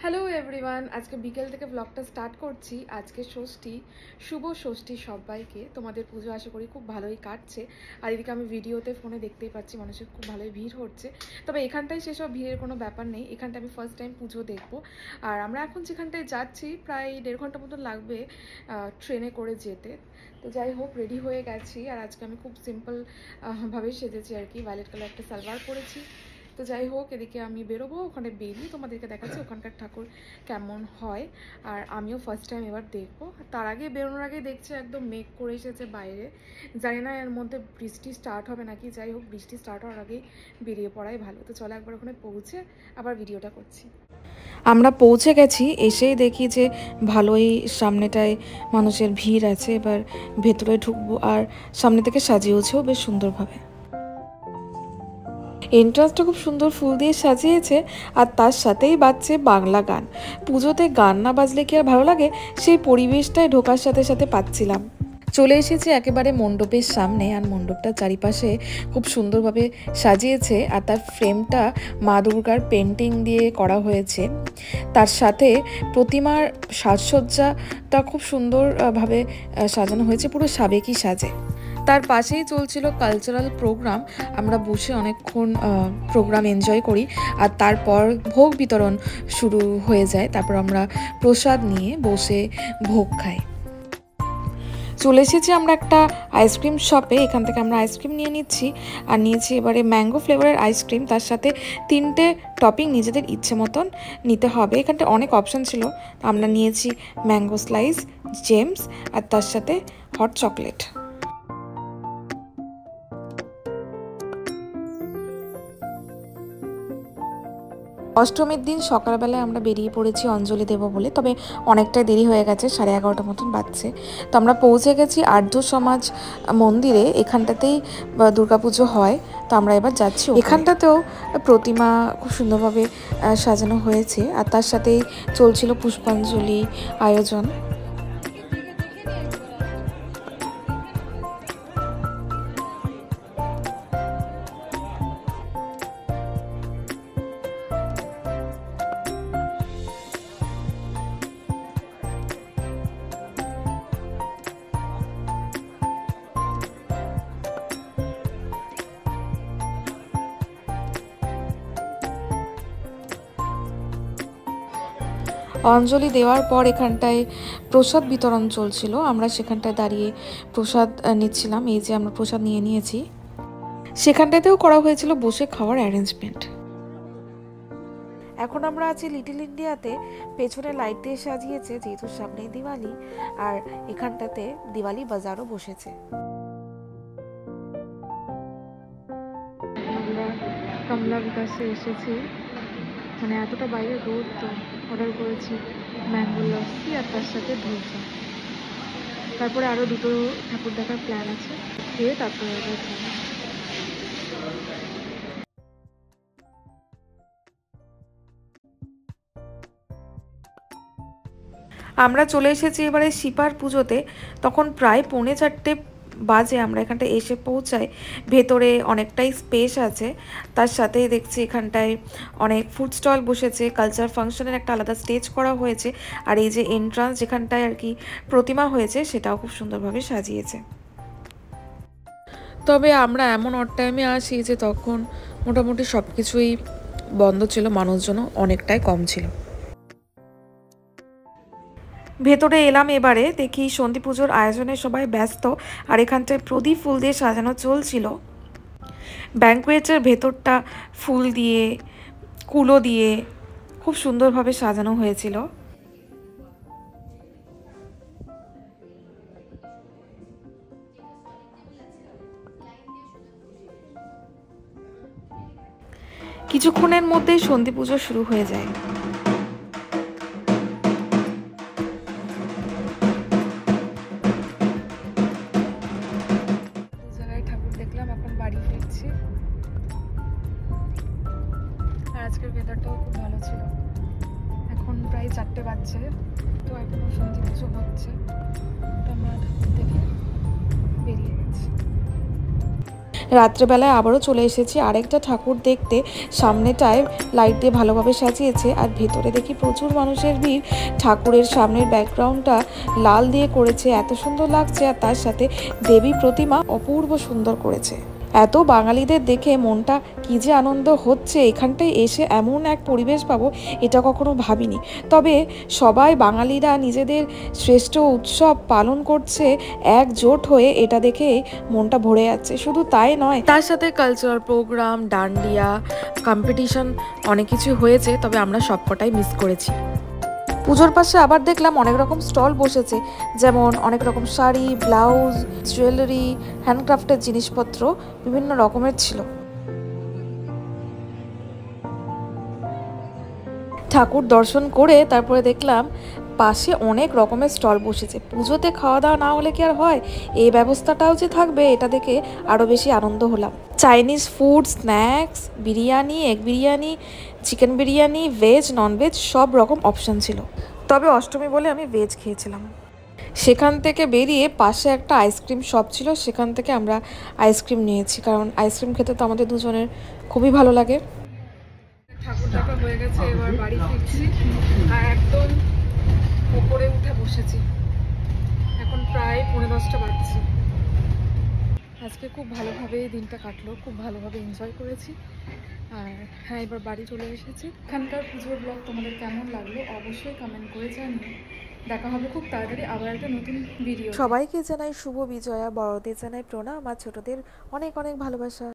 Hello everyone, আজকে বিকেল থেকে ব্লগটা স্টার্ট করছি। আজকে ষষ্ঠী, শুভ ষষ্ঠী সবাইকে। তোমাদের পুজো আশা করি খুব ভালোই কাটছে। আর এদিকে আমি ভিডিওতে ফোনে দেখতেই পাচ্ছি মানুষের খুব ভালোই ভিড় হচ্ছে। তবে এখানটায় সেসব ভিড়ের কোনো ব্যাপার নেই, এখানটায় আমি ফার্স্ট টাইম পুজো দেখবো। আর আমরা এখন যেখানটায় যাচ্ছি প্রায় 1.5 ঘন্টা মতন লাগবে ট্রেনে করে যেতে। তো যাই হোক, রেডি হয়ে গেছি। আর আজকে আমি খুব সিম্পল ভাবে সেজেছি আর কি, ভায়োলেট কালার একটা সালোয়ার পরেছি। তো যাই হোক, এদিকে আমি বেরোবো, ওখানে বেরিয়ে তোমাদেরকে দেখাচ্ছি ওখানকার ঠাকুর কেমন হয়। আর আমিও ফার্স্ট টাইম এবার দেখবো। তার আগে বেরোনোর আগে দেখছি একদম মেঘ করে এসেছে বাইরে। জানি না এর মধ্যে বৃষ্টি স্টার্ট হবে নাকি। যাই হোক, বৃষ্টি স্টার্ট হওয়ার আগেই বেরিয়ে পড়াই ভালো। তো চলো একবার ওখানে পৌঁছে আবার ভিডিওটা করছি। আমরা পৌঁছে গেছি, এসেই দেখি যে ভালোই সামনেটায় মানুষের ভিড় আছে। এবার ভেতরে ঢুকবো। আর সামনে থেকে সাজিয়েছেও বেশ সুন্দরভাবে। এন্ট্রান্সটা খুব সুন্দর ফুল দিয়ে সাজিয়েছে। আর তার সাথেই বাজছে বাংলা গান। পুজোতে গান না বাজলে কি আর ভালো লাগে? সেই পরিবেশটায় ঢোকার সাথে সাথে পাচ্ছিলাম। চলে এসেছি একেবারে মণ্ডপের সামনে। আর মণ্ডপটার চারিপাশে খুব সুন্দরভাবে সাজিয়েছে। আর তার ফ্রেমটা মা দুর্গার পেন্টিং দিয়ে করা হয়েছে। তার সাথে প্রতিমার সাজসজ্জাটা খুব সুন্দরভাবে সাজানো হয়েছে, পুরো সাবেকি সাজে। তার পাশেই চলছিল কালচারাল প্রোগ্রাম। আমরা বসে অনেকক্ষণ প্রোগ্রাম এনজয় করি। আর তারপর ভোগ বিতরণ শুরু হয়ে যায়। তারপর আমরা প্রসাদ নিয়ে বসে ভোগ খাই। চলে এসেছি আমরা একটা আইসক্রিম শপে। এখান থেকে আমরা আইসক্রিম নিয়ে নিচ্ছি। আর নিয়েছি এবারে ম্যাঙ্গো ফ্লেভারের আইসক্রিম। তার সাথে 3টে টপিং নিজেদের ইচ্ছে মতন নিতে হবে। এখানটা অনেক অপশান ছিল। আমরা নিয়েছি ম্যাঙ্গো স্লাইস, জেমস আর তার সাথে হট চকলেট। অষ্টমীর দিন সকালবেলায় আমরা বেরিয়ে পড়েছি অঞ্জলি দেব বলে। তবে অনেকটাই দেরি হয়ে গেছে, 11:30 মতন বাজছে। তো আমরা পৌঁছে গেছি আর্য সমাজ মন্দিরে। এখানটাতেই দুর্গাপুজো হয়। তো আমরা এবার যাচ্ছি। এখানটাতেও প্রতিমা খুব সুন্দরভাবে সাজানো হয়েছে। আর তার সাথেই চলছিল পুষ্পাঞ্জলি আয়োজন। অঞ্জলি দেওয়ার পর এখানটায় প্রসাদ বিতরণ চলছিল। আমরা সেখানটায় দাঁড়িয়ে প্রসাদ নিচ্ছিলাম। এই যে আমরা প্রসাদ নিয়ে নিয়েছি। সেখানটাতেও করা হয়েছিল বসে খাওয়ার অ্যারেঞ্জমেন্ট। এখন আমরা আছি লিটল ইন্ডিয়াতে। পেছনে লাইট দিয়ে সাজিয়েছে, যেহেতু সামনেই দিওয়ালি। আর এখানটাতে দিওয়ালি বাজারও বসেছে। আমরা কমলা বিকাশে এসেছি। মানে এতটা বাইরে রোদ, তো অর্ডার করেছি ম্যাঙ্গো লস্যি আর তার সাথে ধোসা। তারপরে আরও 2টো ঠাকুর দেখার প্ল্যান আছে, খেয়ে তারপরে আমরা চলে এসেছি এবারে শিপার পুজোতে। তখন প্রায় 3:45 বাজে আমরা এখানটায় এসে পৌঁছাই। ভেতরে অনেকটাই স্পেস আছে। তার সাথে দেখছি এখানটায় অনেক ফুড স্টল বসেছে। কালচার ফাংশনের একটা আলাদা স্টেজ করা হয়েছে। আর এই যে এন্ট্রান্স যেখানটায় আর কি প্রতিমা হয়েছে, সেটাও খুব সুন্দরভাবে সাজিয়েছে। তবে আমরা এমন অড টাইমে আসি যে তখন মোটামুটি সব কিছুই বন্ধ ছিল, মানুষজনও অনেকটাই কম ছিল। ভেতরে এলাম এবারে, দেখি সন্ধি পুজোর আয়োজনে সবাই ব্যস্ত। আর এখানটায় প্রদীপ ফুল দিয়ে সাজানো চলছিল। ব্যাঙ্কুয়েটের ভেতরটা ফুল দিয়ে, কুলো দিয়ে খুব সুন্দরভাবে সাজানো হয়েছিল। কিছুক্ষণের মধ্যেই সন্ধি পুজো শুরু হয়ে যায়। আজকের ওয়েদারটাও খুব ভালো ছিল। এখন প্রায় 4টে বাজছে, তো এখনও সন্ধি পুজো হচ্ছে। তো আমরা ঠাকুর দেখে বেরিয়ে গেছি। রাত্রেবেলায় আবারও চলে এসেছি আরেকটা ঠাকুর দেখতে। সামনেটায় লাইট দিয়ে ভালোভাবে সাজিয়েছে, আর ভেতরে দেখি প্রচুর মানুষের ভিড়। ঠাকুরের সামনের ব্যাকগ্রাউন্ডটা লাল দিয়ে করেছে, এত সুন্দর লাগছে। আর তার সাথে দেবী প্রতিমা অপূর্ব সুন্দর করেছে। এত বাঙালিদের দেখে মনটা কী যে আনন্দ হচ্ছে। এখানটায় এসে এমন এক পরিবেশ পাবো এটা কখনো ভাবিনি। তবে সবাই বাঙালিরা নিজেদের শ্রেষ্ঠ উৎসব পালন করছে একজোট হয়ে, এটা দেখে মনটা ভরে যাচ্ছে। শুধু তাই নয়, তার সাথে কালচারাল প্রোগ্রাম, ডান্ডিয়া কম্পিটিশন অনেক কিছু হয়েছে, তবে আমরা সবকটাই মিস করেছি। পুজোর পাশে আবার দেখলাম অনেক রকম স্টল বসেছে, যেমন অনেক রকম শাড়ি, ব্লাউজ, জুয়েলারি, হ্যান্ডক্রাফটের জিনিসপত্র বিভিন্ন রকমের ছিল। ঠাকুর দর্শন করে তারপরে দেখলাম পাশে অনেক রকমের স্টল বসেছে। পুজোতে খাওয়া দাওয়া না হলে কি আর হয়, এই ব্যবস্থাটাও যে থাকবে এটা দেখে আরও বেশি আনন্দ হলাম। Chinese food, snacks, biryani, egg biryani, chicken biryani, veg, non veg সব রকম অপশান ছিল। তবে অষ্টমী বলে আমি ভেজ খেয়েছিলাম। সেখান থেকে বেরিয়ে পাশে একটা আইসক্রিম শপ ছিল, সেখান থেকে আমরা আইসক্রিম নিয়েছি, কারণ আইসক্রিম খেতে তো আমাদের দুজনের খুবই ভালো লাগে। ঠাকুর দেখা হয়ে গেছে, এবার বাড়ি ফিরছি আর একদম উপরে উঠে বসেছি। এখন প্রায় 10:45 বাজছে। আজকে খুব ভালোভাবে দিনটা কাটলো, খুব ভালোভাবে এনজয় করেছি। আর হ্যাঁ, এবার বাড়ি চলে এসেছি। এখানকার পুজোর ব্লগ তোমাদের কেমন লাগলো অবশ্যই কমেন্ট করে জানিও। দেখা হবে খুব তাড়াতাড়ি আবার একটা নতুন ভিডিও। সবাইকে জানাই শুভ বিজয়া, বড়দের জানাই প্রণাম, আর ছোটদের অনেক অনেক ভালোবাসা।